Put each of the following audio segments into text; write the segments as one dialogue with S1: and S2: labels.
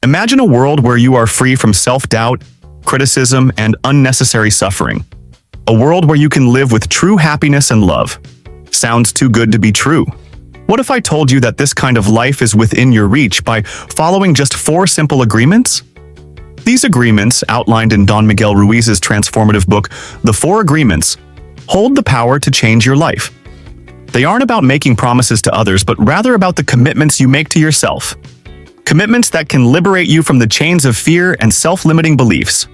S1: Imagine a world where you are free from self-doubt, criticism, and unnecessary suffering. A world where you can live with true happiness and love. Sounds too good to be true. What if I told you that this kind of life is within your reach by following just 4 simple agreements? These agreements, outlined in Don Miguel Ruiz's transformative book, The 4 Agreements, hold the power to change your life. They aren't about making promises to others, but rather about the commitments you make to yourself. Commitments that can liberate you from the chains of fear and self-limiting beliefs.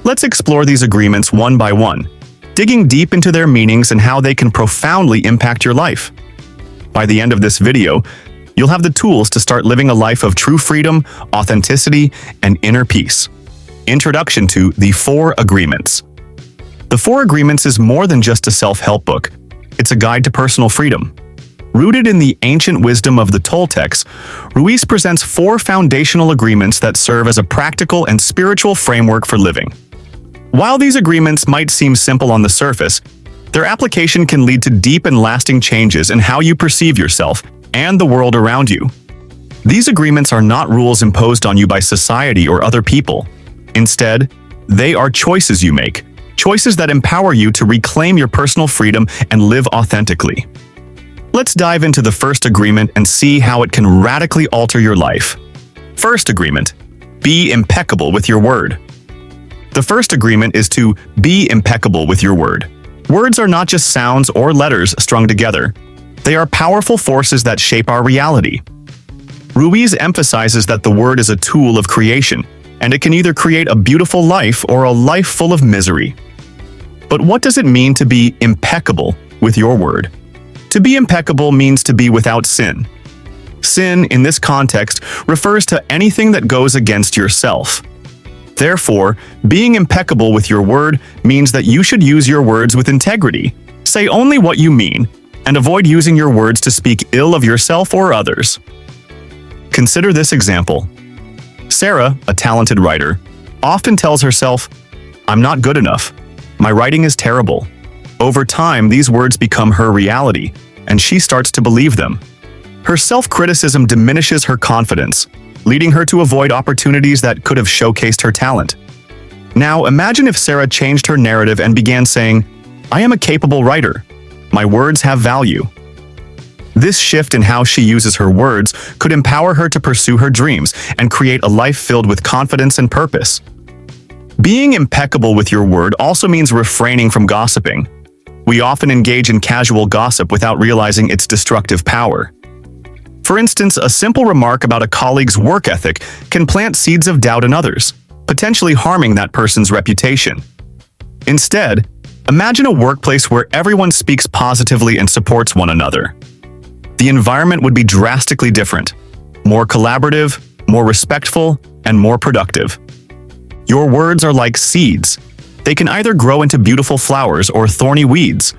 S1: Let's explore these agreements one by one, digging deep into their meanings and how they can profoundly impact your life. By the end of this video, you'll have the tools to start living a life of true freedom, authenticity, and inner peace. Introduction to the 4 Agreements. The 4 Agreements is more than just a self-help book. It's a guide to personal freedom. Rooted in the ancient wisdom of the Toltecs, Ruiz presents 4 foundational agreements that serve as a practical and spiritual framework for living. While these agreements might seem simple on the surface, their application can lead to deep and lasting changes in how you perceive yourself and the world around you. These agreements are not rules imposed on you by society or other people. Instead, they are choices you make, choices that empower you to reclaim your personal freedom and live authentically. Let's dive into the first agreement and see how it can radically alter your life. First agreement: be impeccable with your word. The first agreement is to be impeccable with your word. Words are not just sounds or letters strung together. They are powerful forces that shape our reality. Ruiz emphasizes that the word is a tool of creation, and it can either create a beautiful life or a life full of misery. But what does it mean to be impeccable with your word? To be impeccable means to be without sin. Sin, in this context, refers to anything that goes against yourself. Therefore, being impeccable with your word means that you should use your words with integrity. Say only what you mean, and avoid using your words to speak ill of yourself or others. Consider this example. Sarah, a talented writer, often tells herself, "I'm not good enough. My writing is terrible." Over time, these words become her reality, and she starts to believe them. Her self-criticism diminishes her confidence, leading her to avoid opportunities that could have showcased her talent. Now, imagine if Sarah changed her narrative and began saying, "I am a capable writer. My words have value." This shift in how she uses her words could empower her to pursue her dreams and create a life filled with confidence and purpose. Being impeccable with your word also means refraining from gossiping. We often engage in casual gossip without realizing its destructive power. For instance, a simple remark about a colleague's work ethic can plant seeds of doubt in others, potentially harming that person's reputation. Instead, imagine a workplace where everyone speaks positively and supports one another. The environment would be drastically different, more collaborative, more respectful, and more productive. Your words are like seeds. They can either grow into beautiful flowers or thorny weeds.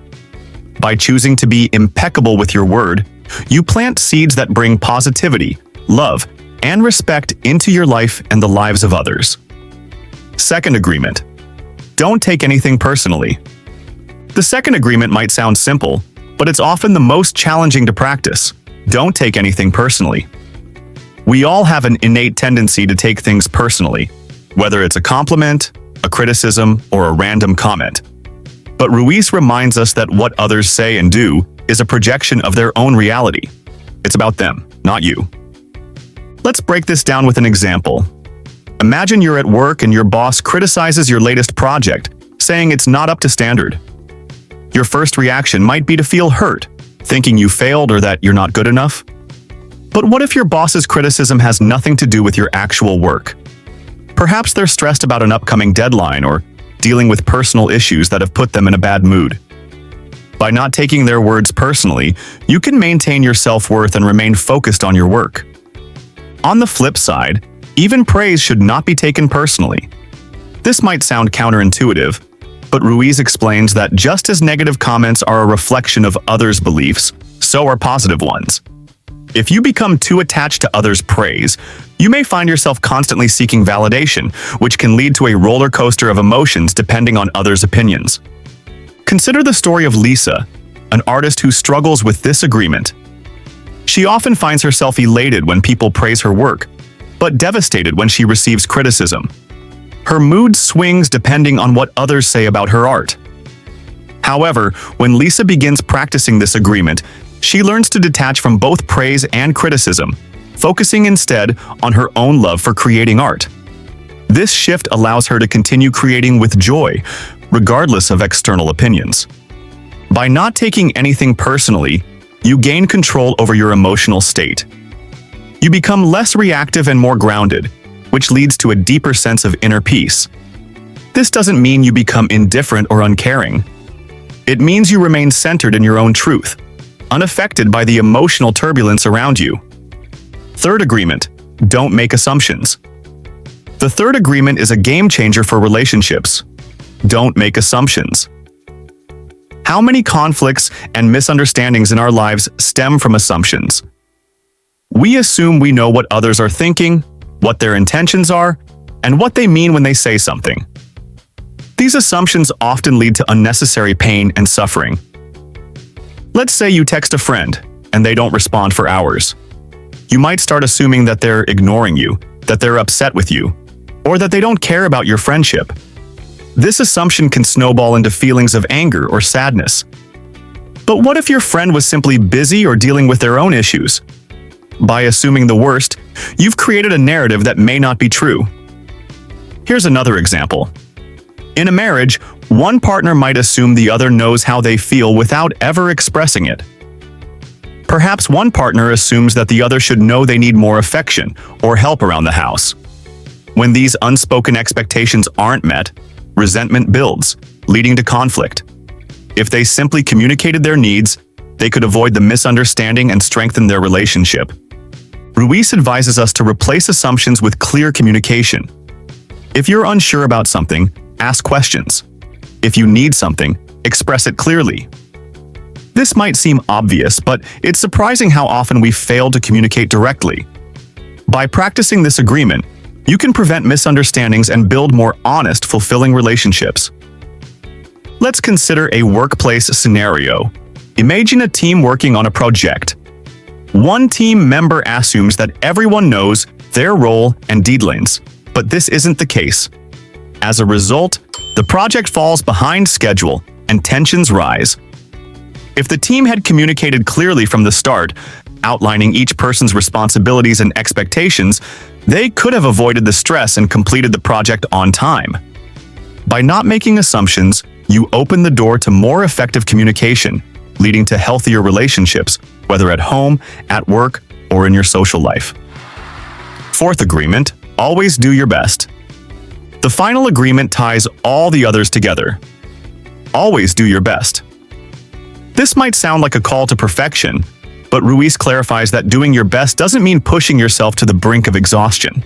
S1: By choosing to be impeccable with your word, you plant seeds that bring positivity, love, and respect into your life and the lives of others. Second agreement: don't take anything personally. The second agreement might sound simple, but it's often the most challenging to practice. Don't take anything personally. We all have an innate tendency to take things personally, whether it's a compliment, a criticism, or a random comment. But Ruiz reminds us that what others say and do is a projection of their own reality. It's about them, not you. Let's break this down with an example. Imagine you're at work and your boss criticizes your latest project, saying it's not up to standard. Your first reaction might be to feel hurt, thinking you failed or that you're not good enough. But what if your boss's criticism has nothing to do with your actual work? Perhaps they're stressed about an upcoming deadline or dealing with personal issues that have put them in a bad mood. By not taking their words personally, you can maintain your self-worth and remain focused on your work. On the flip side, even praise should not be taken personally. This might sound counterintuitive, but Ruiz explains that just as negative comments are a reflection of others' beliefs, so are positive ones. If you become too attached to others' praise, you may find yourself constantly seeking validation, which can lead to a roller coaster of emotions depending on others' opinions. Consider the story of Lisa, an artist who struggles with this agreement. She often finds herself elated when people praise her work, but devastated when she receives criticism. Her mood swings depending on what others say about her art. However, when Lisa begins practicing this agreement, she learns to detach from both praise and criticism, focusing instead on her own love for creating art. This shift allows her to continue creating with joy, regardless of external opinions. By not taking anything personally, you gain control over your emotional state. You become less reactive and more grounded, which leads to a deeper sense of inner peace. This doesn't mean you become indifferent or uncaring. It means you remain centered in your own truth, unaffected by the emotional turbulence around you. Third agreement: don't make assumptions. The third agreement is a game changer for relationships. Don't make assumptions. How many conflicts and misunderstandings in our lives stem from assumptions? We assume we know what others are thinking, what their intentions are, and what they mean when they say something. These assumptions often lead to unnecessary pain and suffering. Let's say you text a friend and they don't respond for hours. You might start assuming that they're ignoring you, that they're upset with you, or that they don't care about your friendship. This assumption can snowball into feelings of anger or sadness. But what if your friend was simply busy or dealing with their own issues? By assuming the worst, you've created a narrative that may not be true. Here's another example. In a marriage, one partner might assume the other knows how they feel without ever expressing it. Perhaps one partner assumes that the other should know they need more affection or help around the house. When these unspoken expectations aren't met, resentment builds, leading to conflict. If they simply communicated their needs, they could avoid the misunderstanding and strengthen their relationship. Ruiz advises us to replace assumptions with clear communication. If you're unsure about something, ask questions. If you need something, express it clearly. This might seem obvious, but it's surprising how often we fail to communicate directly. By practicing this agreement, you can prevent misunderstandings and build more honest, fulfilling relationships. Let's consider a workplace scenario. Imagine a team working on a project. One team member assumes that everyone knows their role and deadlines, but this isn't the case. As a result, the project falls behind schedule and tensions rise. If the team had communicated clearly from the start, outlining each person's responsibilities and expectations, they could have avoided the stress and completed the project on time. By not making assumptions, you open the door to more effective communication, leading to healthier relationships, whether at home, at work, or in your social life. Fourth agreement: always do your best. The final agreement ties all the others together. Always do your best. This might sound like a call to perfection, but Ruiz clarifies that doing your best doesn't mean pushing yourself to the brink of exhaustion.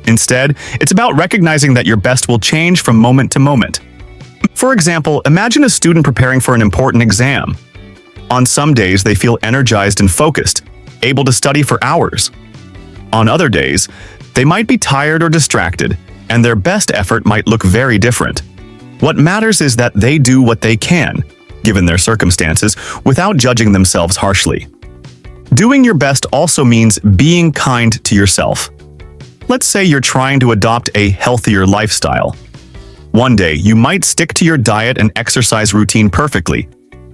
S1: Instead, it's about recognizing that your best will change from moment to moment. For example, imagine a student preparing for an important exam. On some days, they feel energized and focused, able to study for hours. On other days, they might be tired or distracted, and their best effort might look very different. What matters is that they do what they can, given their circumstances, without judging themselves harshly. Doing your best also means being kind to yourself. Let's say you're trying to adopt a healthier lifestyle. One day, you might stick to your diet and exercise routine perfectly,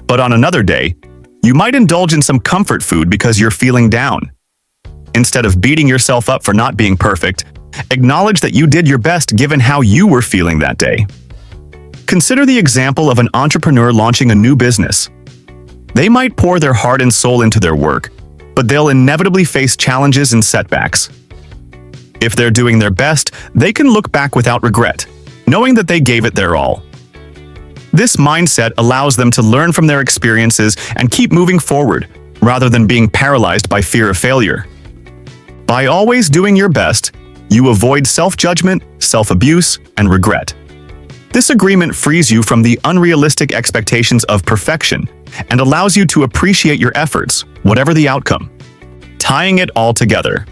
S1: but on another day, you might indulge in some comfort food because you're feeling down. Instead of beating yourself up for not being perfect, acknowledge that you did your best given how you were feeling that day. Consider the example of an entrepreneur launching a new business. They might pour their heart and soul into their work, but they'll inevitably face challenges and setbacks. If they're doing their best, they can look back without regret, knowing that they gave it their all. This mindset allows them to learn from their experiences and keep moving forward, rather than being paralyzed by fear of failure. By always doing your best, you avoid self-judgment, self-abuse, and regret. This agreement frees you from the unrealistic expectations of perfection and allows you to appreciate your efforts, whatever the outcome, tying it all together.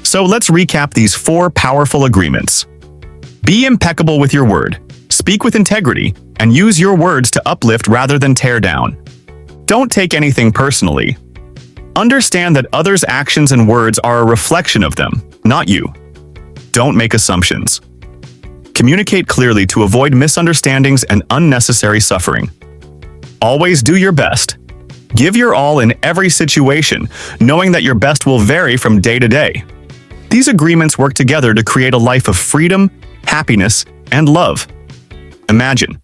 S1: So let's recap these 4 powerful agreements. Be impeccable with your word, speak with integrity, and use your words to uplift rather than tear down. Don't take anything personally. Understand that others' actions and words are a reflection of them, not you. Don't make assumptions. Communicate clearly to avoid misunderstandings and unnecessary suffering. Always do your best. Give your all in every situation, knowing that your best will vary from day to day. These agreements work together to create a life of freedom, happiness, and love. Imagine